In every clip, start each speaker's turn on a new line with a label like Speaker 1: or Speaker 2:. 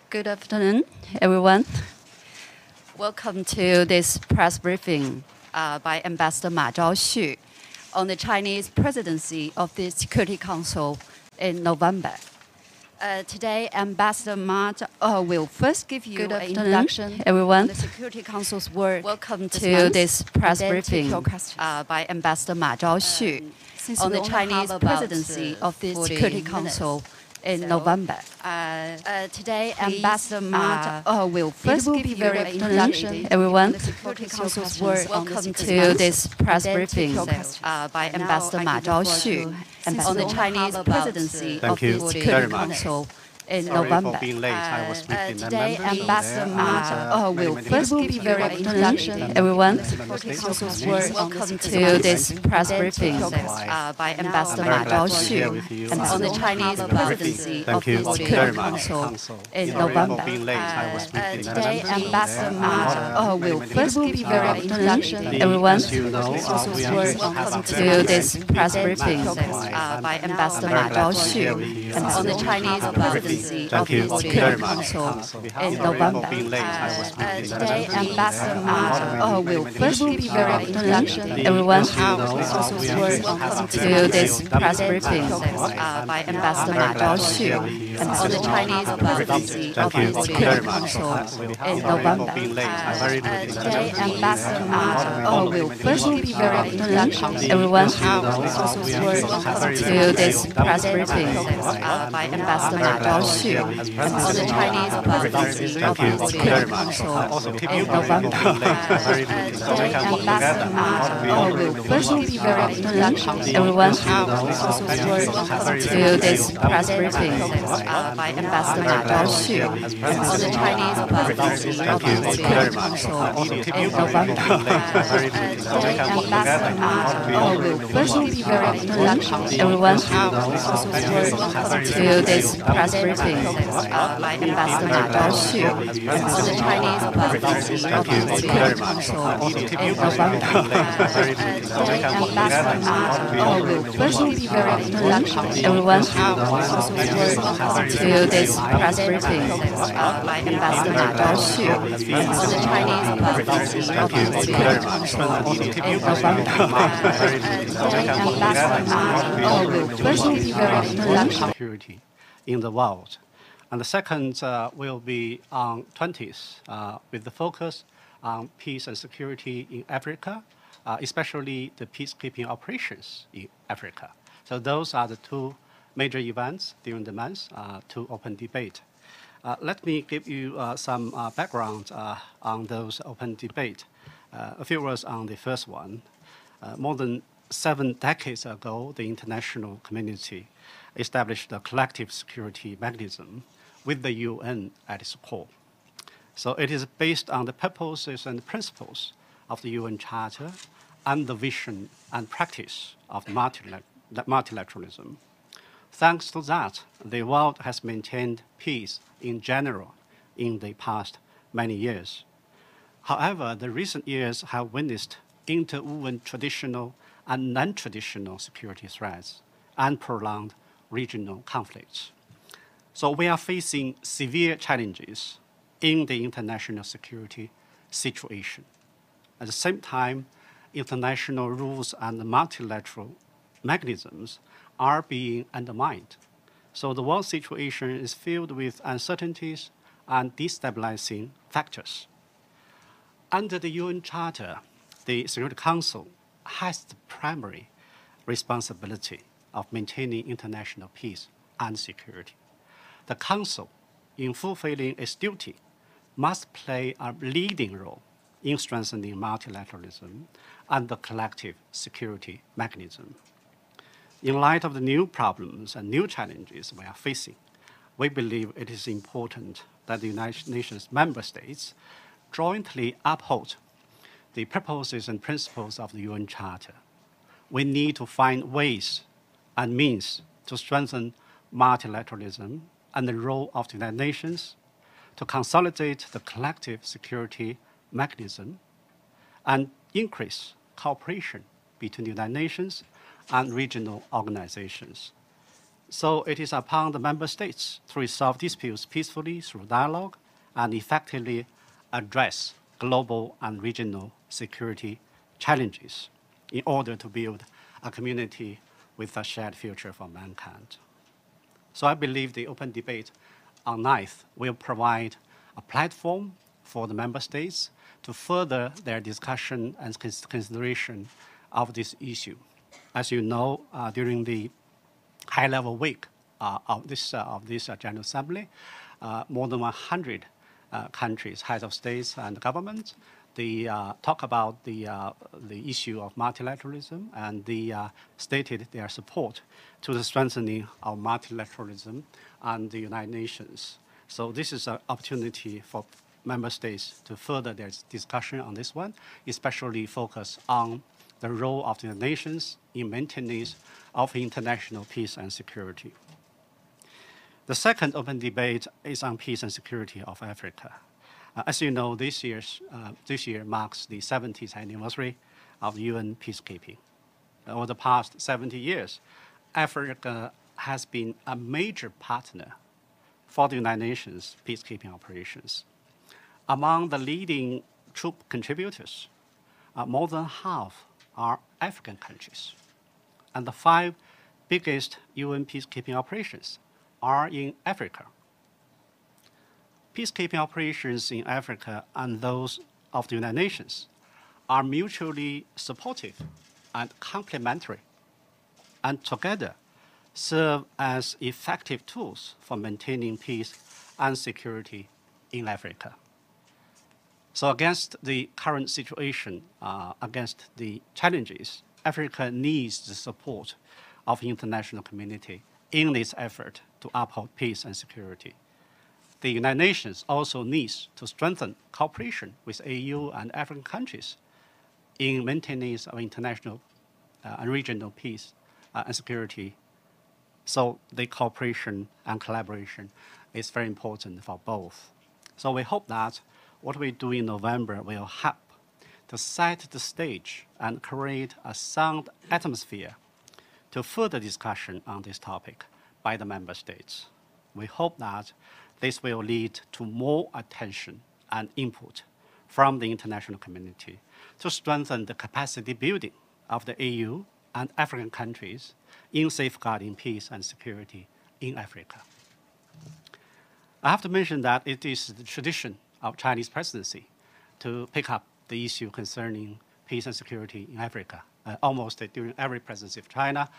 Speaker 1: Good afternoon, everyone. Welcome to this press briefing by Ambassador Zhaoxu on the Chinese presidency of the Security Council in November. Today, Ambassador Ma will first give you an introduction everyone. On the Security Council's work. Welcome to this press briefing by Ambassador Zhaoxu on the Chinese presidency of the Security Council in November. Today, Ambassador Ma will first give you an introduction everyone. On the Security Council's work. Welcome to this press briefing by Ambassador Zhaoxu on the Chinese presidency of the Security Council in November. Today, Ambassador Ma will first give you an introduction everyone. Welcome to this press briefing by Ambassador Zhaoxu on the Chinese presidency of the Security Council in November. Today, Ambassador Ma will first give you an introduction everyone. Welcome to this press briefing by Ambassador Zhaoxu on the Chinese presidency of the Security Council in November. Today, Ambassador Ma will first give you an introduction everyone. Welcome to this press briefing by Ambassador Zhaoxu on the Chinese presidency of the Security Council in November. Today, Ambassador Ma will first give you an introduction everyone. Welcome to this press briefing by Ambassador Zhaoxu on the Chinese presidency of the Security Council in November. Today, Ambassador Ma will first give you an introduction everyone. Welcome to this press briefing by Ambassador Zhaoxu on the Chinese presidency of the Security Council in November. Today, Ambassador Ma will first give you an introduction everyone. Welcome to this press briefing by Ambassador Zhaoxu on the Chinese presidency of the Security Council in November. Today, Ambassador Ma will first give you an introduction everyone. Welcome to this press briefing by Ambassador Zhaoxu on the Chinese presidency of the Security Council in November. Today, Ambassador Ma will first give you an introduction.
Speaker 2: Security in the world. And the second will be on 20th, with the focus on peace and security in Africa, especially the peacekeeping operations in Africa. So those are the two major events during the month to open debate. Let me give you some background on those open debate. A few words on the first one. More than 7 decades ago, the international community established a collective security mechanism with the UN at its core. So it is based on the purposes and principles of the UN Charter and the vision and practice of multilateralism. Thanks to that, the world has maintained peace in general in the past many years. However, the recent years have witnessed interwoven traditional and non-traditional security threats and prolonged regional conflicts. So we are facing severe challenges in the international security situation. At the same time, international rules and multilateral mechanisms are being undermined. So the world situation is filled with uncertainties and destabilizing factors. Under the UN Charter, the Security Council has the primary responsibility of maintaining international peace and security. The Council, in fulfilling its duty, must play a leading role in strengthening multilateralism and the collective security mechanism. In light of the new problems and new challenges we are facing, we believe it is important that the United Nations member states jointly uphold the purposes and principles of the UN Charter. We need to find ways and means to strengthen multilateralism and the role of the United Nations, to consolidate the collective security mechanism, and increase cooperation between the United Nations and regional organizations. So it is upon the member states to resolve disputes peacefully through dialogue and effectively address global and regional security challenges in order to build a community with a shared future for mankind. So I believe the open debate on 9th will provide a platform for the member states to further their discussion and consideration of this issue. As you know, during the high-level week of this General Assembly, more than 100 countries, heads of states and governments, they talk about the issue of multilateralism, and they stated their support to the strengthening of multilateralism and the United Nations. So this is an opportunity for member states to further their discussion on this one, especially focus on the role of the nations in maintenance of international peace and security. The second open debate is on peace and security of Africa. As you know, this year marks the 70th anniversary of UN peacekeeping. Over the past 70 years, Africa has been a major partner for the United Nations peacekeeping operations. Among the leading troop contributors, more than half are African countries. And the 5 biggest UN peacekeeping operations are in Africa. Peacekeeping operations in Africa and those of the United Nations are mutually supportive and complementary, and together serve as effective tools for maintaining peace and security in Africa. So against the current situation, against the challenges, Africa needs the support of the international community in this effort to uphold peace and security. The United Nations also needs to strengthen cooperation with AU and African countries in maintenance of international and regional peace and security. So the cooperation and collaboration is very important for both. So we hope that what we do in November will help to set the stage and create a sound atmosphere to further discussion on this topic by the member states. We hope that this will lead to more attention and input from the international community to strengthen the capacity building of the AU and African countries in safeguarding peace and security in Africa. I have to mention that it is the tradition of Chinese presidency to pick up the issue concerning peace and security in Africa. Almost during every presidency of China,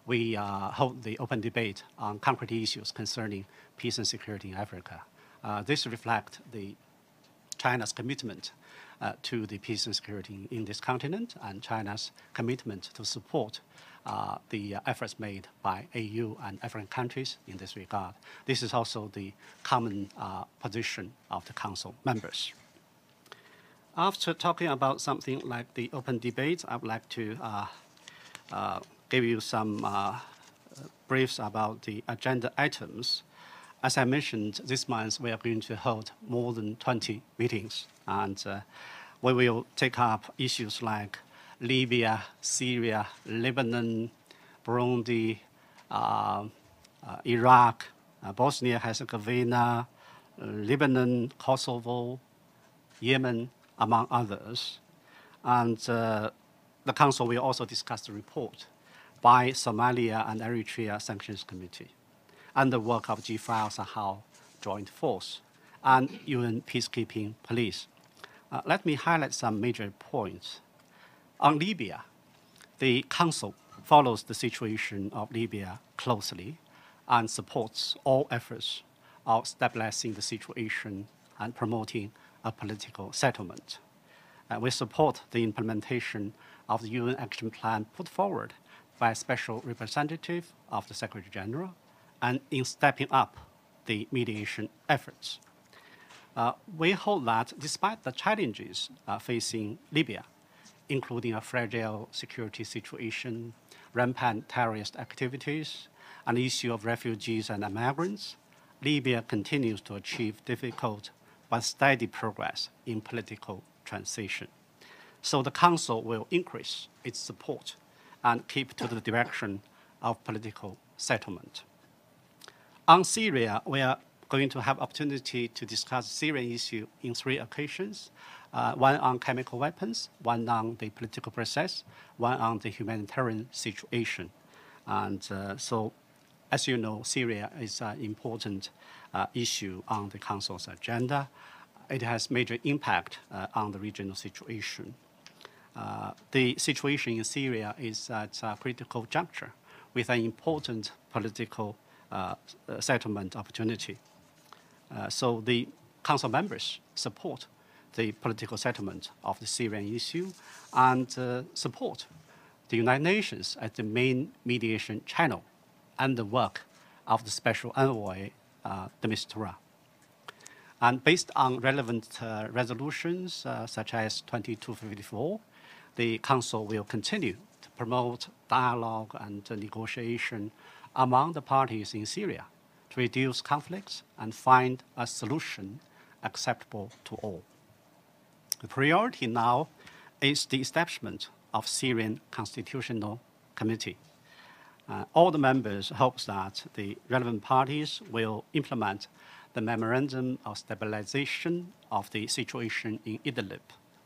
Speaker 2: we hold the open debate on concrete issues concerning peace and security in Africa. This reflects China's commitment to the peace and security in this continent, and China's commitment to support the efforts made by AU and African countries in this regard. This is also the common position of the Council members. After talking about something like the open debate, I would like to give you some briefs about the agenda items. As I mentioned, this month we are going to hold more than 20 meetings, and we will take up issues like Libya, Syria, Lebanon, Burundi, Iraq, Bosnia-Herzegovina, Lebanon, Kosovo, Yemen, among others. And the Council will also discuss the report by Somalia and Eritrea Sanctions Committee and the work of G5 Sahel Joint Force and UN Peacekeeping Police. Let me highlight some major points. On Libya, the Council follows the situation of Libya closely and supports all efforts of stabilizing the situation and promoting a political settlement. We support the implementation of the UN Action Plan put forward by a special representative of the Secretary General and in stepping up the mediation efforts. We hold that despite the challenges facing Libya, including a fragile security situation, rampant terrorist activities, and the issue of refugees and migrants, Libya continues to achieve difficult but steady progress in political transition. So the Council will increase its support and keep to the direction of political settlement. On Syria, we are going to have opportunity to discuss the Syrian issue in 3 occasions, one on chemical weapons, one on the political process, one on the humanitarian situation. And so, as you know, Syria is an important issue on the Council's agenda. It has major impact on the regional situation. The situation in Syria is at a critical juncture with an important political settlement opportunity. So the Council members support the political settlement of the Syrian issue and support the United Nations as the main mediation channel and the work of the Special Envoy, de Mistura. And based on relevant resolutions such as 2254, the Council will continue to promote dialogue and negotiation among the parties in Syria to reduce conflicts and find a solution acceptable to all. The priority now is the establishment of Syrian Constitutional Committee. All the members hope that the relevant parties will implement the Memorandum of Stabilization of the situation in Idlib,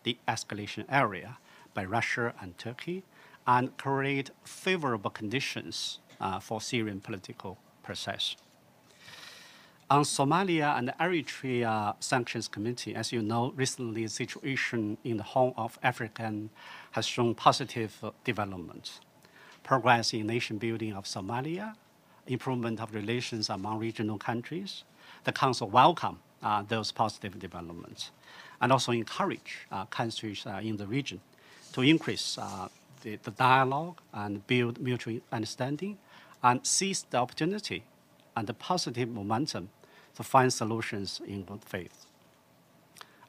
Speaker 2: the escalation area, by Russia and Turkey, and create favorable conditions for Syrian political process. On Somalia and Eritrea Sanctions Committee, as you know, recently the situation in the Horn of Africa has shown positive development. Progress in nation building of Somalia, improvement of relations among regional countries. The Council welcome those positive developments and also encourage countries in the region to increase the dialogue and build mutual understanding and seize the opportunity and the positive momentum to find solutions in good faith.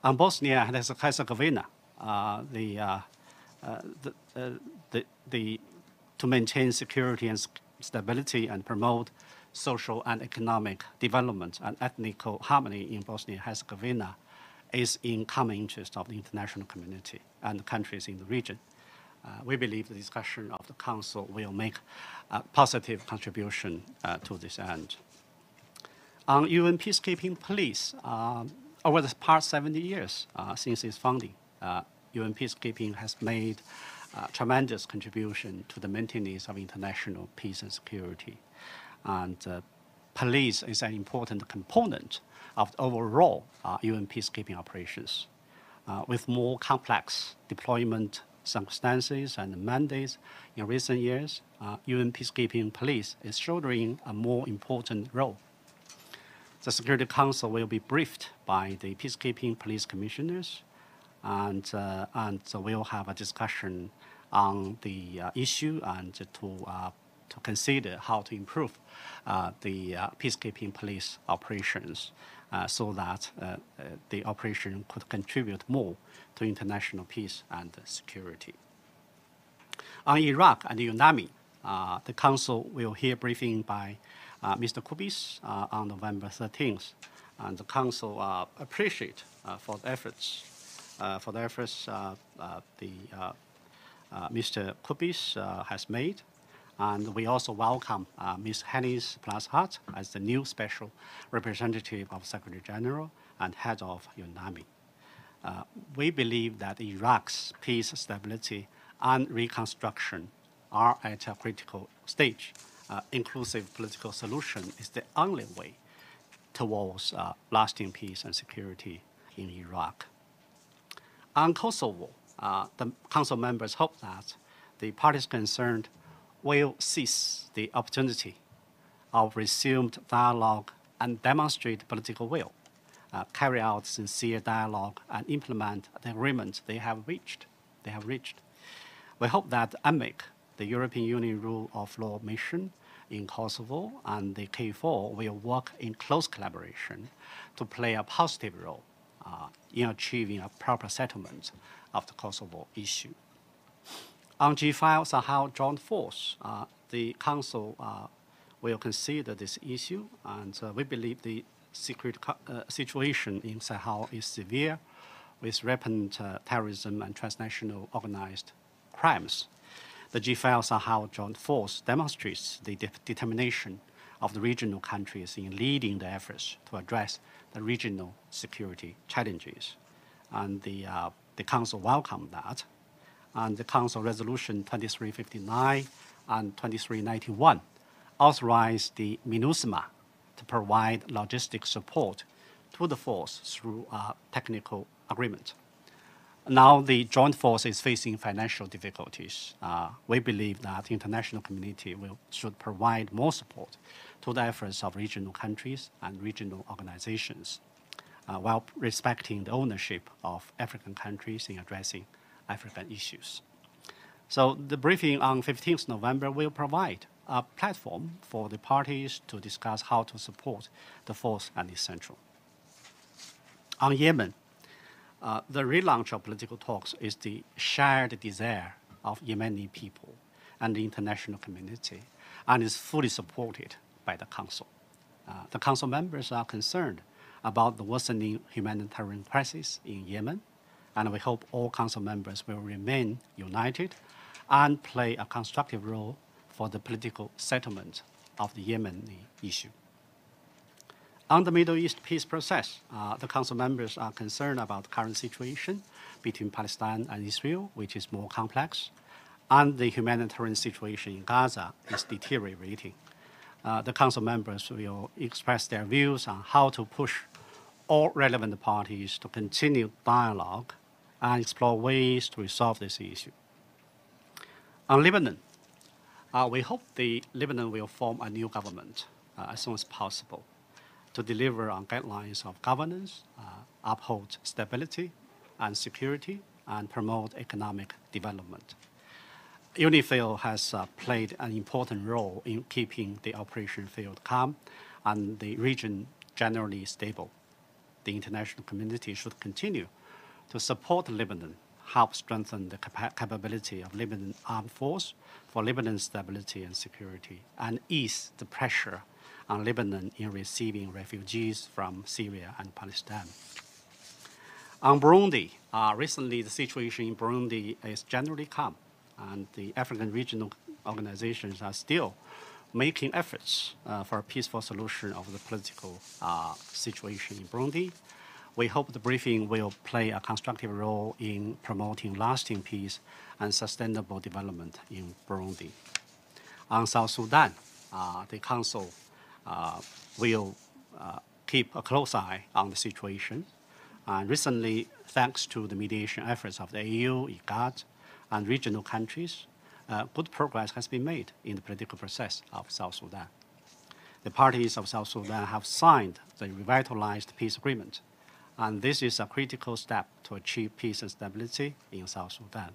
Speaker 2: On Bosnia and Herzegovina, to maintain security and stability and promote social and economic development and ethnic harmony in Bosnia and Herzegovina is in common interest of the international community and the countries in the region. We believe the discussion of the Council will make a positive contribution to this end. On UN peacekeeping police, over the past 70 years since its founding, UN peacekeeping has made tremendous contribution to the maintenance of international peace and security. And police is an important component of the overall UN peacekeeping operations. With more complex deployment circumstances and mandates in recent years, UN peacekeeping police is shouldering a more important role. The Security Council will be briefed by the peacekeeping police commissioners, and so we'll have a discussion on the issue and to consider how to improve the peacekeeping police operations so that the operation could contribute more to international peace and security. On Iraq and UNAMI, the Council will hear briefing by Mr. Kubis on November 13th, and the Council appreciate for the efforts Mr. Kubis has made, and we also welcome Ms. Hennis Plashat as the new special representative of Secretary General and head of UNAMI. We believe that Iraq's peace, stability, and reconstruction are at a critical stage. Inclusive political solution is the only way towards lasting peace and security in Iraq. On Kosovo, the Council members hope that the parties concerned will seize the opportunity of resumed dialogue and demonstrate political will, carry out sincere dialogue and implement the agreement they have reached. We hope that AMIC, the European Union Rule of Law Mission in Kosovo, and the K4 will work in close collaboration to play a positive role in achieving a proper settlement of the Kosovo issue. On G5 Sahel Joint Force, the Council will consider this issue, and we believe the security situation in Sahel is severe, with rampant terrorism and transnational organized crimes. The G5 Sahel Joint Force demonstrates the determination of the regional countries in leading the efforts to address the regional security challenges. And the Council welcomed that. And the Council Resolution 2359 and 2391 authorized the MINUSMA to provide logistic support to the force through a technical agreement. Now the joint force is facing financial difficulties. We believe that the international community should provide more support to the efforts of regional countries and regional organizations while respecting the ownership of African countries in addressing African issues. So the briefing on 15th November will provide a platform for the parties to discuss how to support the force and its central. On Yemen, the relaunch of political talks is the shared desire of Yemeni people and the international community, and is fully supported by the Council. The Council members are concerned about the worsening humanitarian crisis in Yemen, and we hope all Council members will remain united and play a constructive role for the political settlement of the Yemeni issue. On the Middle East peace process, the Council members are concerned about the current situation between Palestine and Israel, which is more complex, and the humanitarian situation in Gaza is deteriorating. The Council members will express their views on how to push all relevant parties to continue dialogue and explore ways to resolve this issue. On Lebanon, we hope the Lebanon will form a new government as soon as possible to deliver on guidelines of governance, uphold stability and security, and promote economic development. UNIFIL has played an important role in keeping the operation field calm and the region generally stable. The international community should continue to support Lebanon, help strengthen the capability of Lebanon armed force for Lebanon's stability and security, and ease the pressure on Lebanon in receiving refugees from Syria and Palestine. On Burundi, recently the situation in Burundi is generally calm, and the African regional organizations are still making efforts for a peaceful solution of the political situation in Burundi. We hope the briefing will play a constructive role in promoting lasting peace and sustainable development in Burundi. On South Sudan, the Council will keep a close eye on the situation. And recently, thanks to the mediation efforts of the AU, IGAD, and regional countries, good progress has been made in the political process of South Sudan. The parties of South Sudan have signed the revitalized peace agreement, and this is a critical step to achieve peace and stability in South Sudan.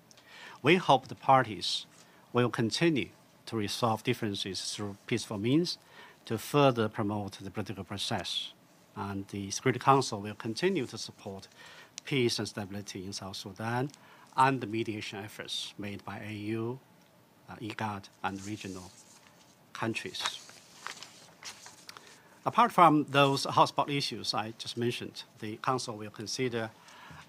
Speaker 2: We hope the parties will continue to resolve differences through peaceful means to further promote the political process. And the Security Council will continue to support peace and stability in South Sudan and the mediation efforts made by AU, IGAD, and regional countries. Apart from those hotspot issues I just mentioned, the Council will consider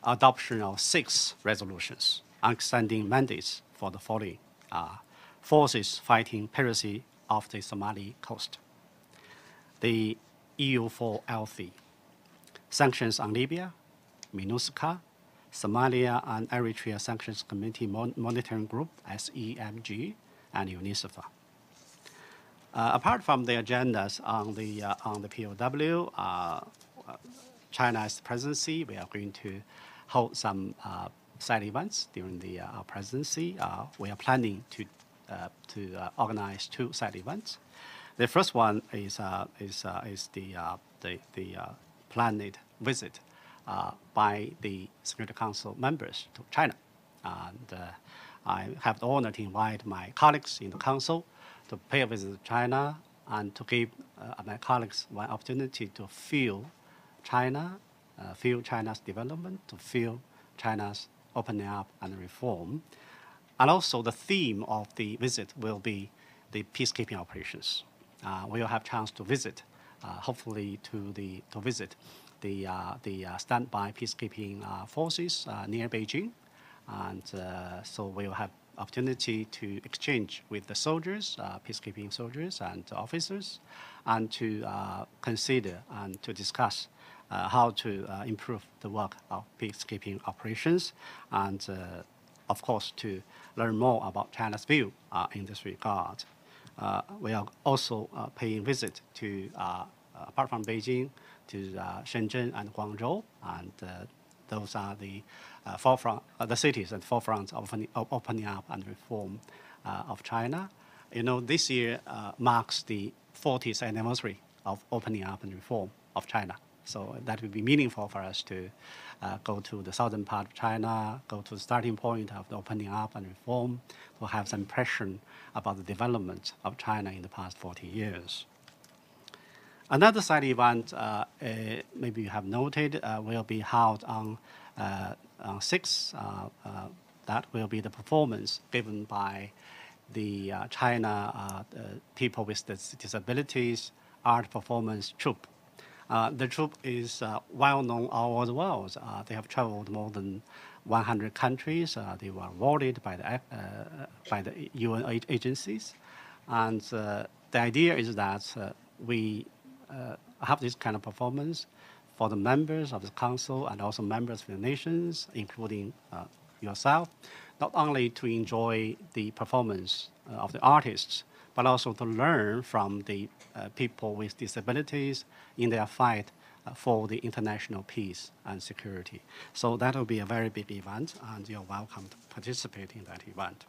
Speaker 2: adoption of 6 resolutions on extending mandates for the following forces fighting piracy off the Somali coast. The EU4L3, sanctions on Libya, MINUSCA, Somalia and Eritrea Sanctions Committee Monitoring Group, SEMG, and UNICEF. Apart from the agendas on the POW, China's presidency, we are going to hold some side events during the presidency. We are planning to organize 2 side events. The first one is the planned visit by the Security Council members to China. And I have the honor to invite my colleagues in the Council to pay a visit to China and to give my colleagues one opportunity to feel China, feel China's development, to feel China's opening up and reform. And also the theme of the visit will be the peacekeeping operations. We will have a chance to visit, hopefully to visit the standby peacekeeping forces near Beijing. And so we will have opportunity to exchange with the soldiers, peacekeeping soldiers and officers, and to consider and to discuss how to improve the work of peacekeeping operations, and of course to learn more about China's view in this regard. We are also paying visit to, apart from Beijing, to Shenzhen and Guangzhou, and those are the forefront, the cities at the forefront of opening up and reform of China. You know, this year marks the 40th anniversary of opening up and reform of China. So that would be meaningful for us to go to the southern part of China, go to the starting point of the opening up and reform, to have some impression about the development of China in the past 40 years. Another side event, maybe you have noted, will be held on 6th. That will be the performance given by the China People with Disabilities Art Performance Troupe. The troupe is well known all over the world. They have traveled more than 100 countries. They were awarded by the UN agencies. And the idea is that we have this kind of performance for the members of the council and also members of the nations, including yourself, not only to enjoy the performance of the artists, but also to learn from the people with disabilities in their fight for the international peace and security. So that will be a very big event, and you're welcome to participate in that event.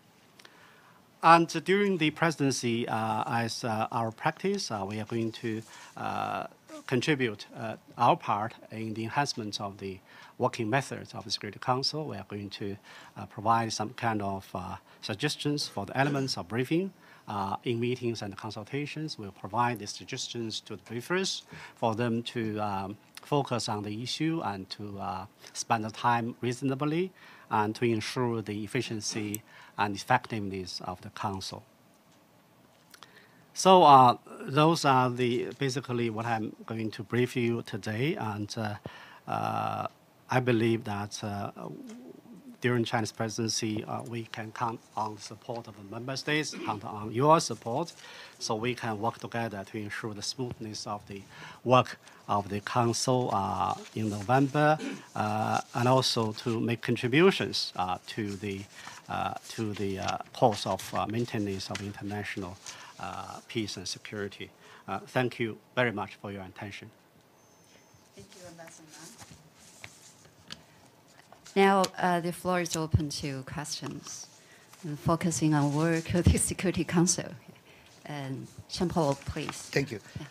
Speaker 2: And during the presidency, as our practice, we are going to contribute our part in the enhancement of the working methods of the Security Council. We are going to provide some kind of suggestions for the elements of briefing in meetings and consultations. We'll provide the suggestions to the briefers for them to focus on the issue and to spend the time reasonably and to ensure the efficiency and effectiveness of the council. So those are basically what I'm going to brief you today, and I believe that during China's presidency, we can count on the support of the member states, count on your support, so we can work together to ensure the smoothness of the work of the council in November, and also to make contributions to the cause of maintenance of international peace and security. Thank you very much for your attention.
Speaker 1: Thank you, Ambassador. Now the floor is open to questions, focusing on work of the Security Council. And Jean-Paul, please.
Speaker 3: Thank you.
Speaker 1: Yeah.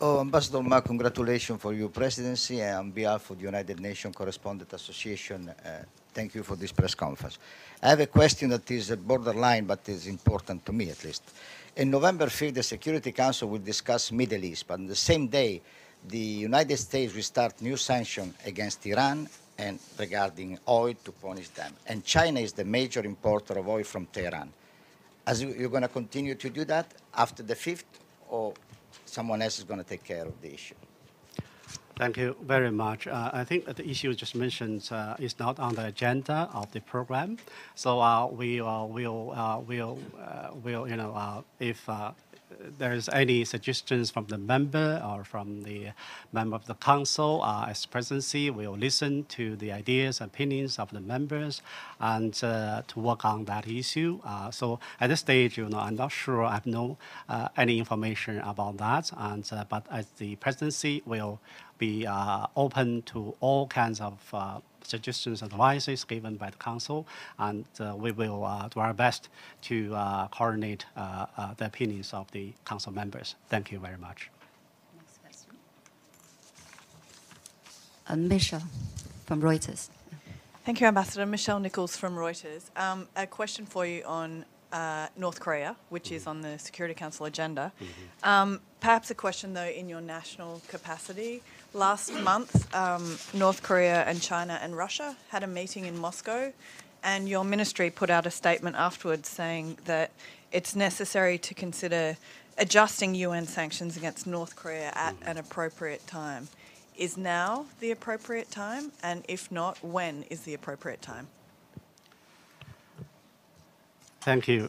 Speaker 3: Oh, Ambassador Ma, congratulations for your presidency, and on behalf of the United Nations Correspondent Association, thank you for this press conference. I have a question that is borderline, but is important to me at least. In November 5th, the Security Council will discuss Middle East, but on the same day, the United States will start new sanctions against Iran and regarding oil to punish them. And China is the major importer of oil from Tehran. You're going to continue to do that after the 5th, or someone else is going to take care of the issue?
Speaker 2: Thank you very much. I think that the issue just mentioned is not on the agenda of the program. So if there's any suggestions from the member or from the member of the council as presidency, we'll listen to the ideas and opinions of the members and to work on that issue. So at this stage, I'm not sure. I have no any information about that. And but as the presidency will be open to all kinds of suggestions and advices given by the council, and we will do our best to coordinate the opinions of the council members. Thank you very much.
Speaker 1: Next question. Michelle from Reuters.
Speaker 4: Thank you, Ambassador. Michelle Nichols from Reuters. A question for you on North Korea, which is on the Security Council agenda. Perhaps a question, though, in your national capacity. Last month, North Korea and China and Russia had a meeting in Moscow, and your ministry put out a statement afterwards saying that it's necessary to consider adjusting UN sanctions against North Korea at an appropriate time. Is now the appropriate time? And if not, when is the appropriate time?
Speaker 2: Thank you.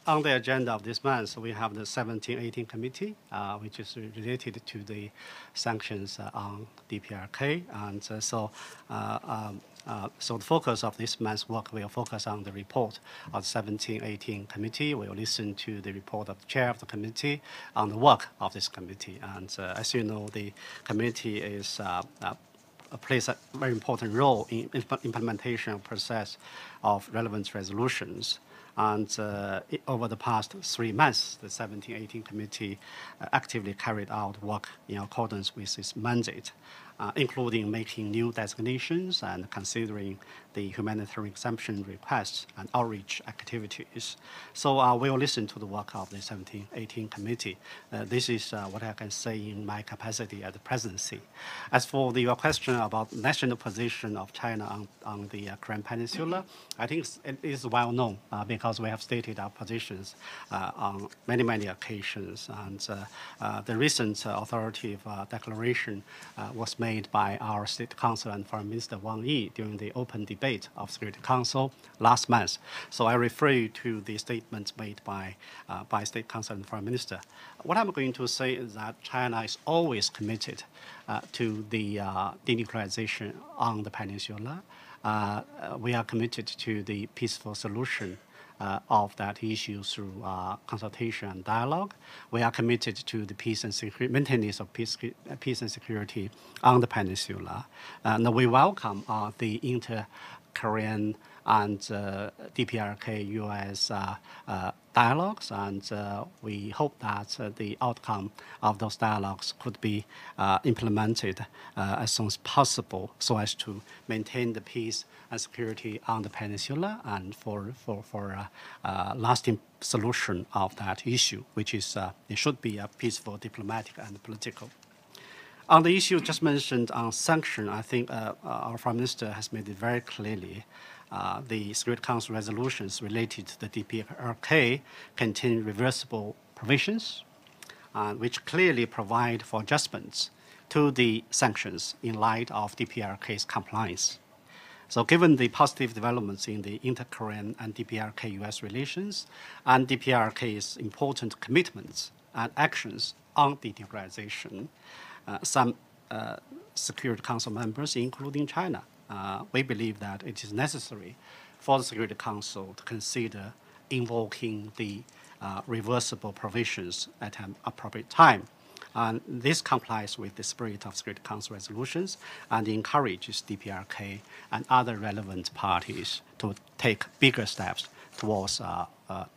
Speaker 2: On the agenda of this month, we have the 17-18 committee, which is related to the sanctions on DPRK. And so the focus of this month's work will focus on the report of the 17-18 committee. We'll listen to the report of the chair of the committee on the work of this committee. And as you know, the committee is plays a very important role in implementation process of relevant resolutions. And over the past 3 months, the 17-18 committee actively carried out work in accordance with its mandate, including making new designations and considering the humanitarian exemption requests and outreach activities. So we'll listen to the work of the 17-18 committee. This is what I can say in my capacity as the presidency. As for your question about national position of China on the Korean Peninsula, I think it is well known because we have stated our positions on many occasions. And the recent authoritative declaration was made by our State Council and Foreign Minister Wang Yi during the open debate of Security Council last month. So I refer you to the statements made by State Council and Foreign Minister. What I'm going to say is that China is always committed to the denuclearization on the peninsula. We are committed to the peaceful solution of that issue through consultation and dialogue. We are committed to the peace and security, maintenance of peace and security on the peninsula. And we welcome the inter-Korean and DPRK-US dialogues, and we hope that the outcome of those dialogues could be implemented as soon as possible so as to maintain the peace and security on the peninsula and for lasting solution of that issue, which is it should be a peaceful, diplomatic, and political. On the issue just mentioned on sanction, I think our Prime Minister has made it very clearly the Security Council resolutions related to the DPRK contain reversible provisions, which clearly provide for adjustments to the sanctions in light of DPRK's compliance. So given the positive developments in the inter-Korean and DPRK-US relations and DPRK's important commitments and actions on denuclearization, some Security Council members, including China, we believe that it is necessary for the Security Council to consider invoking the reversible provisions at an appropriate time. And this complies with the spirit of Security Council resolutions and encourages DPRK and other relevant parties to take bigger steps towards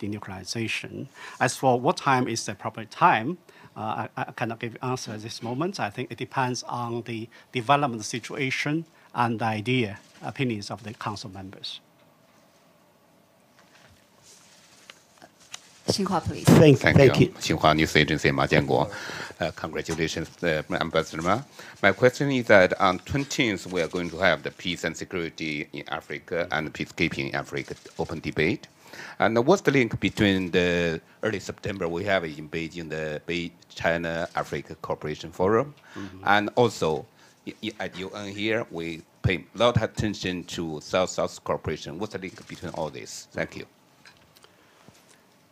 Speaker 2: denuclearization. As for what time is the appropriate time, I cannot give an answer at this moment. I think it depends on the development situation and the opinions of the council members.
Speaker 1: Xinhua, please.
Speaker 5: Thank you. Xinhua News Agency, Ma Jianguo. Congratulations, Ambassador Ma. My question is that on 20th, we are going to have the peace and security in Africa and peacekeeping in Africa open debate. And what's the link between the early September we have in Beijing, the China-Africa Cooperation Forum, and also at UN here, we pay a lot of attention to South-South cooperation. What's the link between all this? Thank you.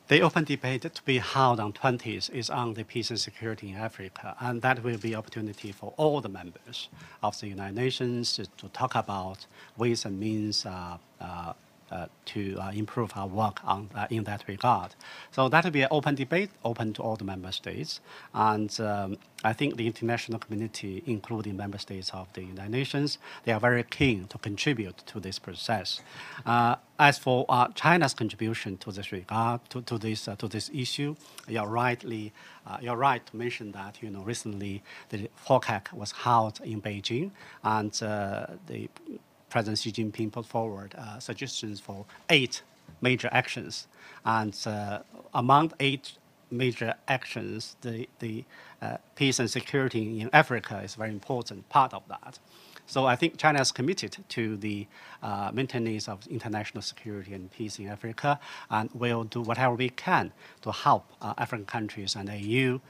Speaker 2: The open debate to be held on 20th is on the peace and security in Africa, and that will be an opportunity for all the members of the United Nations to talk about ways and means to improve our work in that regard. So that will be an open debate, open to all the member states. And I think the international community, including member states of the United Nations, they are very keen to contribute to this process. As for China's contribution to this regard, to this issue, you're right to mention that recently the FOCAC was held in Beijing, and the President Xi Jinping put forward suggestions for 8 major actions, and among 8 major actions, the peace and security in Africa is a very important part of that. So I think China is committed to the maintenance of international security and peace in Africa, and will do whatever we can to help African countries and AU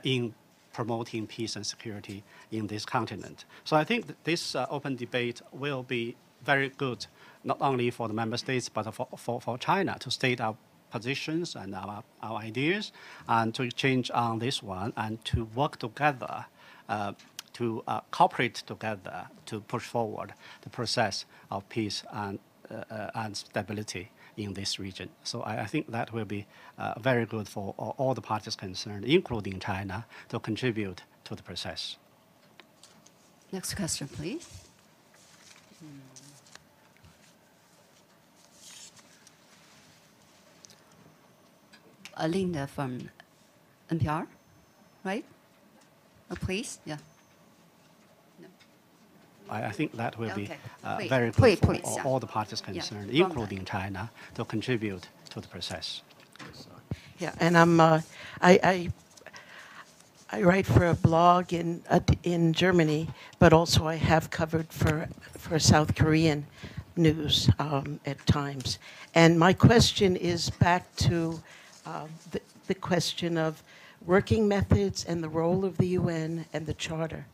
Speaker 2: in promoting peace and security in this continent. So I think that this open debate will be very good, not only for the member states, but for China to state our positions and our ideas, and to exchange on this one, and to work together, to cooperate together to push forward the process of peace and stability in this region. So I think that will be very good for all the parties concerned, including China, to contribute to the process.
Speaker 1: Next question, please. Linda from NPR, right? Please, yeah. No.
Speaker 2: I think that will be
Speaker 1: Okay.
Speaker 2: very good
Speaker 1: Please,
Speaker 2: for
Speaker 1: please,
Speaker 2: all the parties concerned,
Speaker 1: Yeah.
Speaker 2: including China, to contribute to the process.
Speaker 6: Yeah, and I write for a blog in Germany, but also I have covered for South Korean news at times. And my question is back to the question of working methods and the role of the UN and the Charter.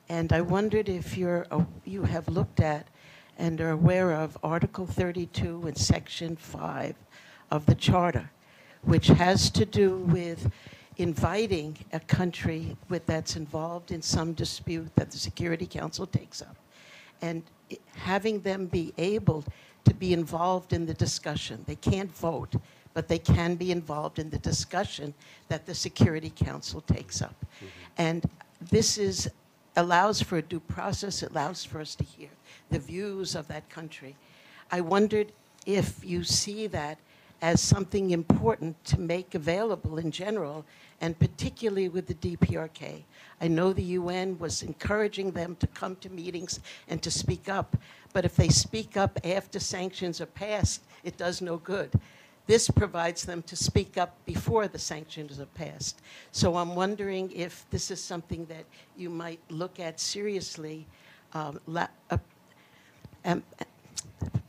Speaker 6: And I wondered if you have looked at and are aware of Article 32 and Section 5 of the Charter, which has to do with inviting a country that's involved in some dispute that the Security Council takes up, and having them be able to be involved in the discussion. They can't vote, but they can be involved in the discussion that the Security Council takes up. And this allows for a due process, it allows for us to hear the views of that country. I wondered if you see that as something important to make available in general, and particularly with the DPRK. I know the UN was encouraging them to come to meetings and to speak up, but if they speak up after sanctions are passed, it does no good. This provides them to speak up before the sanctions are passed. So I'm wondering if this is something that you might look at seriously.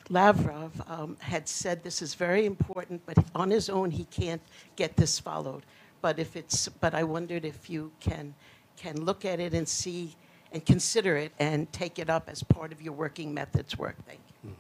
Speaker 6: Lavrov had said this is very important, but on his own he can't get this followed. But I wondered if you can look at it and see and consider it and take it up as part of your working methods work. Thank you.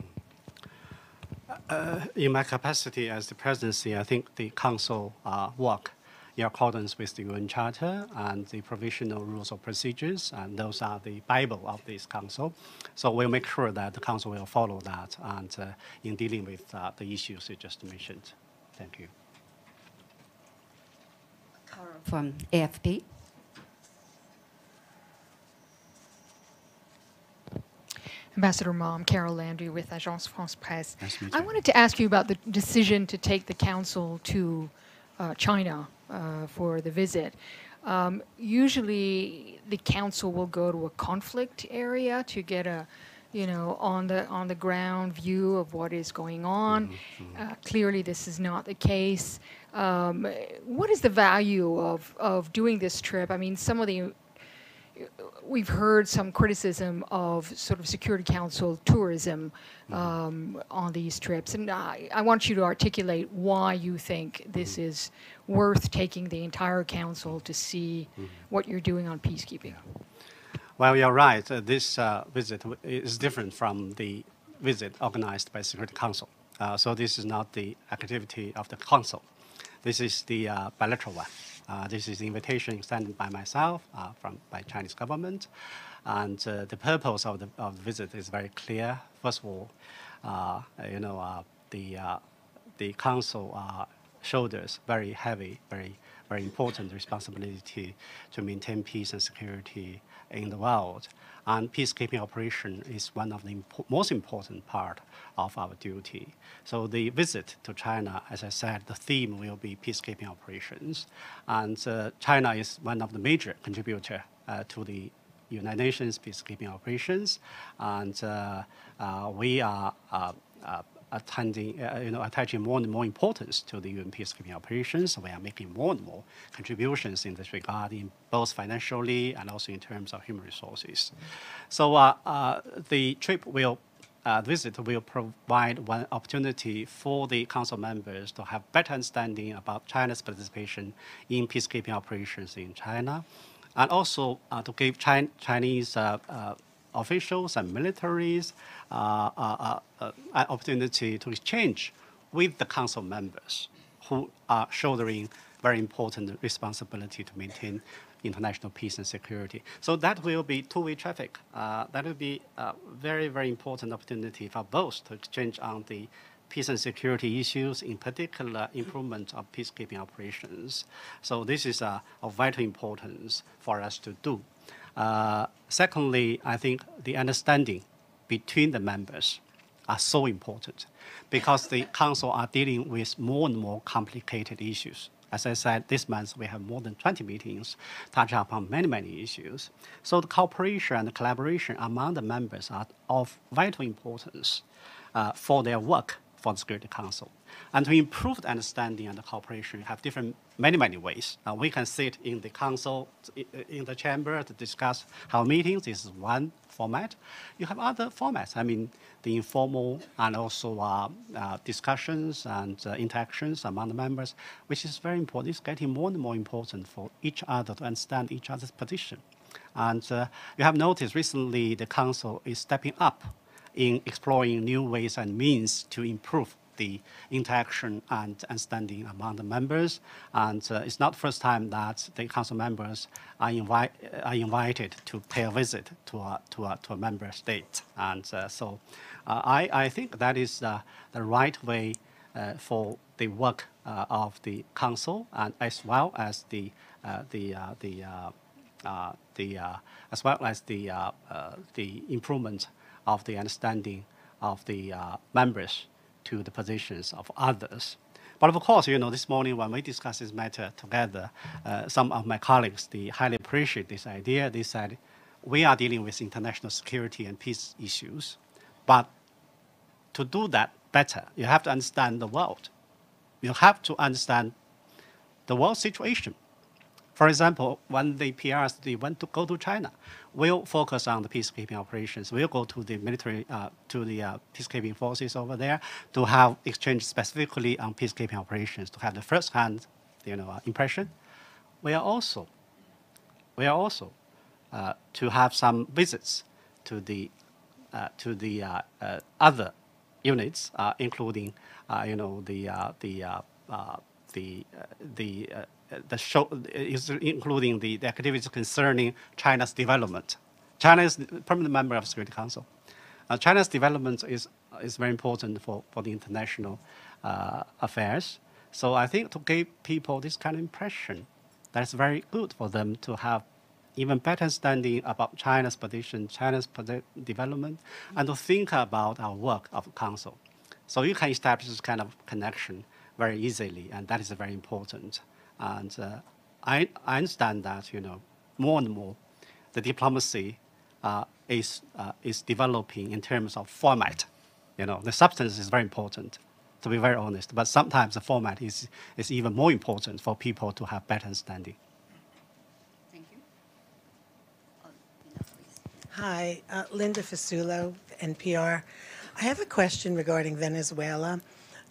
Speaker 2: In my capacity as the presidency, I think the council work in accordance with the UN Charter and the provisional rules of procedures, and those are the Bible of this council. So we'll make sure that the council will follow that and in dealing with the issues you just mentioned. Thank you.
Speaker 1: From AFP.
Speaker 7: Ambassador Mom, Carol Landry with Agence France Presse.
Speaker 2: Nice to meet
Speaker 7: I
Speaker 2: you.
Speaker 7: wanted to ask you about the decision to take the council to China for the visit. Usually, the council will go to a conflict area to get a, on the ground view of what is going on. Clearly, this is not the case. What is the value of doing this trip? I mean, we've heard some criticism of sort of Security Council tourism on these trips, and I want you to articulate why you think this is worth taking the entire council to see what you're doing on peacekeeping.
Speaker 2: Well, you're right. This visit is different from the visit organized by Security Council. So this is not the activity of the council. This is the bilateral one. This is the invitation extended by myself by Chinese government, and the purpose of the visit is very clear. First of all, the council shoulders very heavy, very important responsibility to maintain peace and security in the world. And peacekeeping operation is one of the most important part of our duty. So the visit to China, as I said, the theme will be peacekeeping operations. And China is one of the major contributor to the United Nations peacekeeping operations. And we are attaching more and more importance to the UN peacekeeping operations. We are making more and more contributions in this regard, in both financially and also in terms of human resources. So the visit will provide one opportunity for the council members to have better understanding about China's participation in peacekeeping operations in China, and also to give Chinese officials and militaries an opportunity to exchange with the council members who are shouldering very important responsibility to maintain international peace and security. So that will be two-way traffic. That will be a very, very important opportunity for both to exchange on the peace and security issues, in particular improvement of peacekeeping operations. So this is of vital importance for us to do. Secondly, I think the understanding between the members are so important because the council are dealing with more and more complicated issues. As I said, this month we have more than 20 meetings touching upon many, many issues. So the cooperation and the collaboration among the members are of vital importance for their work for the Security Council. And to improve the understanding and the cooperation, you have many, many ways. We can sit in the council, in the chamber to discuss our meetings. This is one format. You have other formats. I mean, the informal and also discussions and interactions among the members, which is very important. It's getting more and more important for each other to understand each other's position. And you have noticed recently the council is stepping up in exploring new ways and means to improve the interaction and understanding among the members. And it's not the first time that the council members are invited to pay a visit to a member state. And so I think that is the right way for the work of the council, and as well as the improvement of the understanding of the members to the positions of others. But of course, this morning when we discussed this matter together, some of my colleagues, they highly appreciate this idea. They said, we are dealing with international security and peace issues, but to do that better, you have to understand the world. You have to understand the world situation. For example, when the PRs they want to go to China, we'll focus on the peacekeeping operations. We'll go to the military, to the peacekeeping forces over there to have exchange specifically on peacekeeping operations, to have the first-hand, impression. We are also to have some visits to the other units, including, including the activities concerning China's development. China is a permanent member of the Security Council. China's development is very important for the international affairs. So I think to give people this kind of impression, that's very good for them to have even better understanding about China's position, China's development, and to think about our work of the Council. So you can establish this kind of connection very easily, and that is very important. And I understand that, more and more, the diplomacy is developing in terms of format. The substance is very important, to be very honest, but sometimes the format is even more important for people to have better understanding.
Speaker 1: Thank you.
Speaker 8: Hi, Linda Fasulo, NPR. I have a question regarding Venezuela.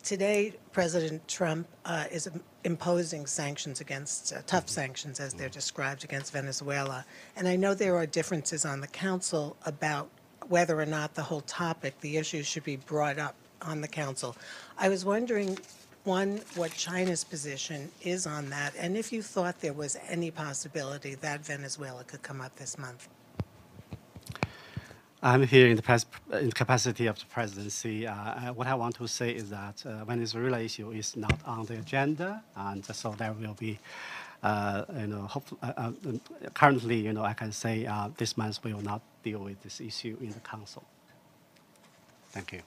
Speaker 8: Today, President Trump is imposing sanctions against, tough sanctions as they're described, against Venezuela. And I know there are differences on the Council about whether or not the whole topic, the issue, should be brought up on the Council. I was wondering, one, what China's position is on that, and if you thought there was any possibility that Venezuela could come up this month.
Speaker 2: I'm here in the capacity of the presidency. What I want to say is that Venezuela issue is not on the agenda, and so there will be, currently, I can say this month we will not deal with this issue in the Council. Thank you.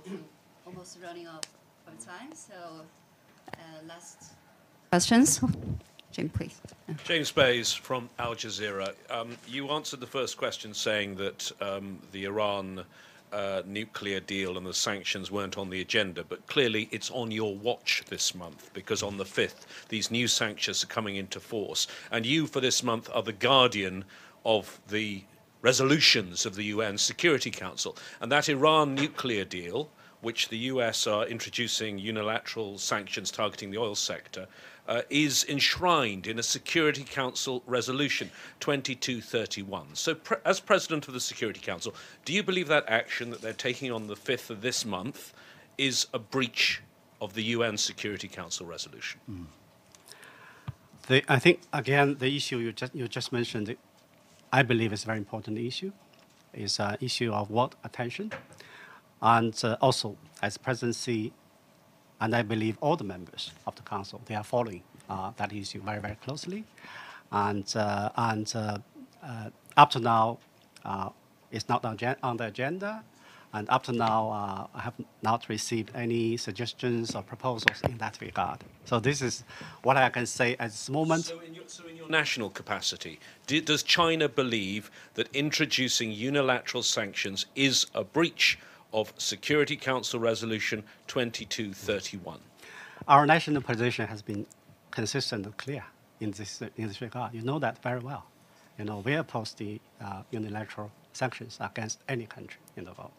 Speaker 1: We're almost running out of time, so last questions. Jim, please.
Speaker 9: James Bays from Al Jazeera. You answered the first question saying that the Iran nuclear deal and the sanctions weren't on the agenda, but clearly it's on your watch this month, because on the 5th, these new sanctions are coming into force. And you, for this month, are the guardian of the resolutions of the UN Security Council. And that Iran nuclear deal which the US are introducing unilateral sanctions targeting the oil sector, is enshrined in a Security Council resolution 2231. So as President of the Security Council, do you believe that action that they're taking on the 5th of this month is a breach of the UN Security Council resolution?
Speaker 2: I think, again, the issue you just mentioned, I believe is a very important issue. It's an issue of world attention. And also, as presidency, and I believe all the members of the council, they are following that issue very, very closely. And up to now, it's not on the agenda. And up to now, I have not received any suggestions or proposals in that regard. So this is what I can say at this moment.
Speaker 9: So in your national capacity, does China believe that introducing unilateral sanctions is a breach of Security Council Resolution 2231?
Speaker 2: Our national position has been consistent and clear in this regard. You know that very well. You know, we oppose the unilateral sanctions against any country in the world.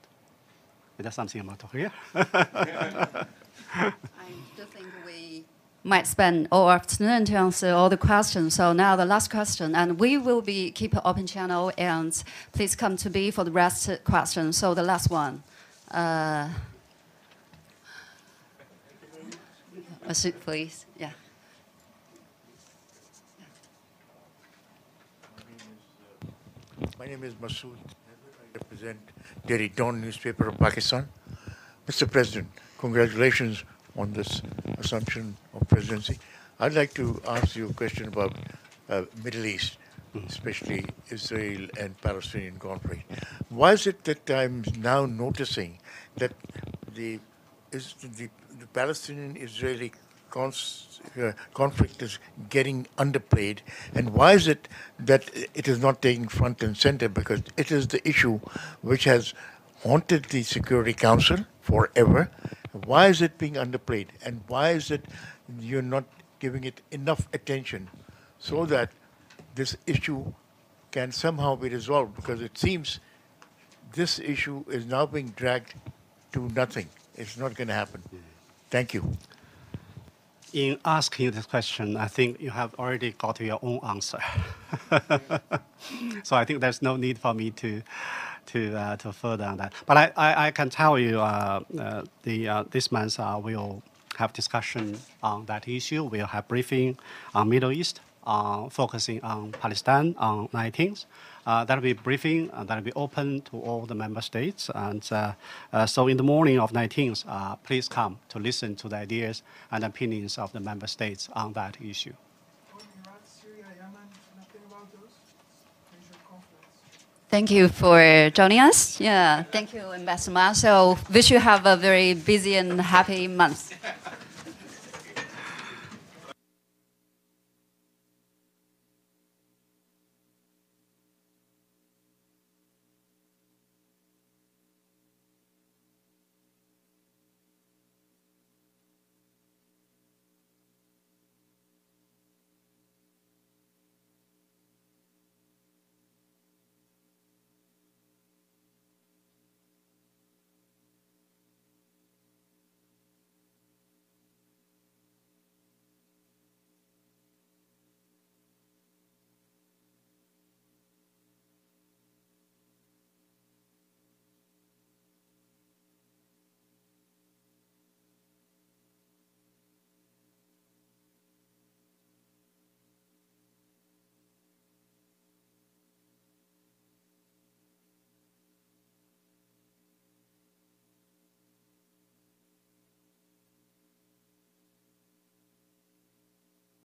Speaker 2: Is there something about to hear?
Speaker 1: I do think we might spend all afternoon to answer all the questions. So now the last question, and we will keep an open channel, and please come to me for the rest questions. So the last one. A seat, please. Yeah.
Speaker 10: My name is Masood. I represent Daily Dawn newspaper of Pakistan. Mr. President, congratulations on this assumption of presidency. I'd like to ask you a question about Middle East, especially Israel and Palestinian conflict. Why is it that I'm now noticing that the Palestinian-Israeli conflict is getting underplayed, and why is it that it is not taking front and center? Because it is the issue which has haunted the Security Council forever. Why is it being underplayed, and why is it you're not giving it enough attention so that this issue can somehow be resolved? Because it seems this issue is now being dragged to nothing. It's not going to happen. Thank you.
Speaker 2: In asking this question, I think you have already got your own answer. So I think there's no need for me to further on that. But I can tell you this month we'll have discussion on that issue. We'll have briefing on Middle East, focusing on Palestine on 19th. That'll be briefing, that'll be open to all the member states. And so in the morning of 19th, please come to listen to the ideas and opinions of the member states on that issue.
Speaker 1: Thank you for joining us. Yeah, thank you, Ambassador Ma. So wish you have a very busy and happy month.